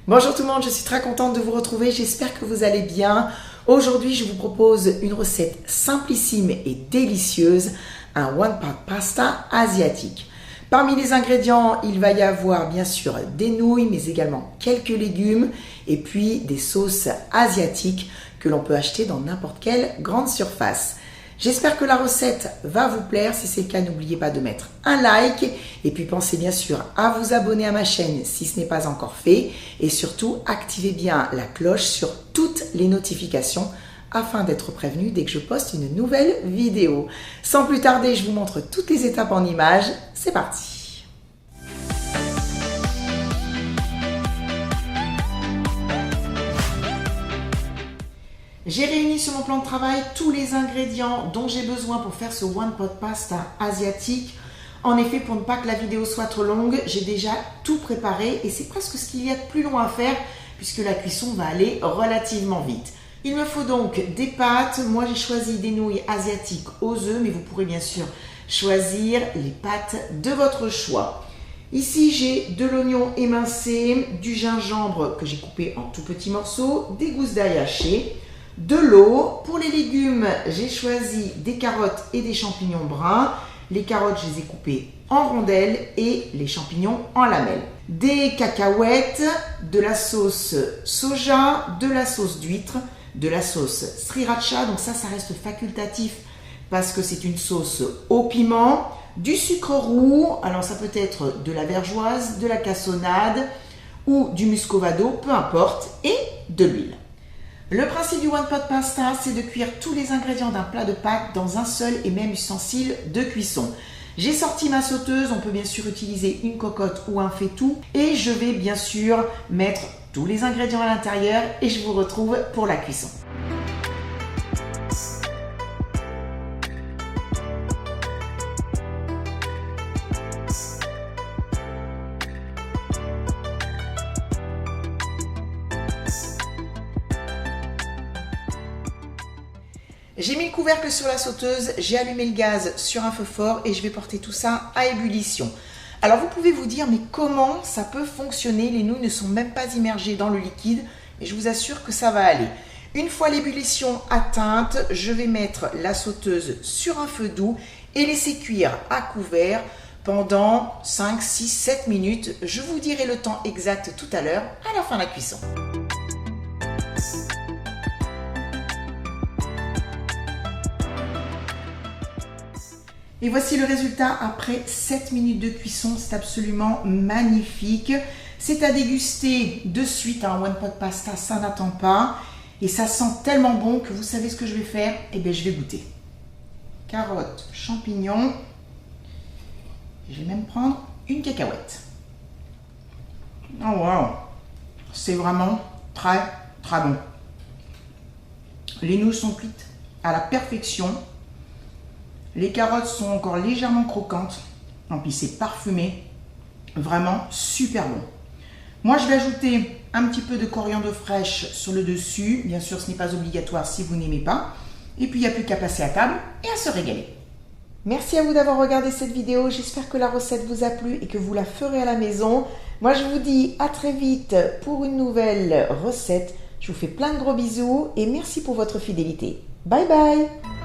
Bonjour tout le monde, je suis très contente de vous retrouver, j'espère que vous allez bien. Aujourd'hui, je vous propose une recette simplissime et délicieuse, un one-pot pasta asiatique. Parmi les ingrédients, il va y avoir bien sûr des nouilles, mais également quelques légumes et puis des sauces asiatiques que l'on peut acheter dans n'importe quelle grande surface. J'espère que la recette va vous plaire. Si c'est le cas, n'oubliez pas de mettre un like et puis pensez bien sûr à vous abonner à ma chaîne si ce n'est pas encore fait et surtout activez bien la cloche sur toutes les notifications afin d'être prévenu dès que je poste une nouvelle vidéo. Sans plus tarder, je vous montre toutes les étapes en images. C'est parti! J'ai réuni sur mon plan de travail tous les ingrédients dont j'ai besoin pour faire ce one pot pasta asiatique. En effet, pour ne pas que la vidéo soit trop longue, j'ai déjà tout préparé et c'est presque ce qu'il y a de plus long à faire puisque la cuisson va aller relativement vite. Il me faut donc des pâtes. Moi, j'ai choisi des nouilles asiatiques aux œufs, mais vous pourrez bien sûr choisir les pâtes de votre choix. Ici, j'ai de l'oignon émincé, du gingembre que j'ai coupé en tout petits morceaux, des gousses d'ail hachées, de l'eau. Pour les légumes, j'ai choisi des carottes et des champignons bruns. Les carottes, je les ai coupées en rondelles et les champignons en lamelles. Des cacahuètes, de la sauce soja, de la sauce d'huître, de la sauce sriracha. Donc ça reste facultatif parce que c'est une sauce au piment. Du sucre roux, alors ça peut être de la vergeoise, de la cassonade ou du muscovado, peu importe, et de l'huile. Le principe du one pot pasta, c'est de cuire tous les ingrédients d'un plat de pâtes dans un seul et même ustensile de cuisson. J'ai sorti ma sauteuse, on peut bien sûr utiliser une cocotte ou un faitout et je vais bien sûr mettre tous les ingrédients à l'intérieur et je vous retrouve pour la cuisson. J'ai mis le couvercle sur la sauteuse, j'ai allumé le gaz sur un feu fort et je vais porter tout ça à ébullition. Alors vous pouvez vous dire, mais comment ça peut fonctionner? Les nouilles ne sont même pas immergées dans le liquide, mais je vous assure que ça va aller. Une fois l'ébullition atteinte, je vais mettre la sauteuse sur un feu doux et laisser cuire à couvert pendant 5, 6, 7 minutes. Je vous dirai le temps exact tout à l'heure à la fin de la cuisson. Et voici le résultat après 7 minutes de cuisson, c'est absolument magnifique. C'est à déguster de suite, un one pot pasta, ça n'attend pas. Et ça sent tellement bon que vous savez ce que je vais faire? Eh bien, je vais goûter. Carottes, champignons. Je vais même prendre une cacahuète. Oh wow! C'est vraiment très très bon. Les nouilles sont cuites à la perfection. Les carottes sont encore légèrement croquantes. En plus, c'est parfumé. Vraiment super bon. Moi, je vais ajouter un petit peu de coriandre fraîche sur le dessus. Bien sûr, ce n'est pas obligatoire si vous n'aimez pas. Et puis, il n'y a plus qu'à passer à table et à se régaler. Merci à vous d'avoir regardé cette vidéo. J'espère que la recette vous a plu et que vous la ferez à la maison. Moi, je vous dis à très vite pour une nouvelle recette. Je vous fais plein de gros bisous et merci pour votre fidélité. Bye bye!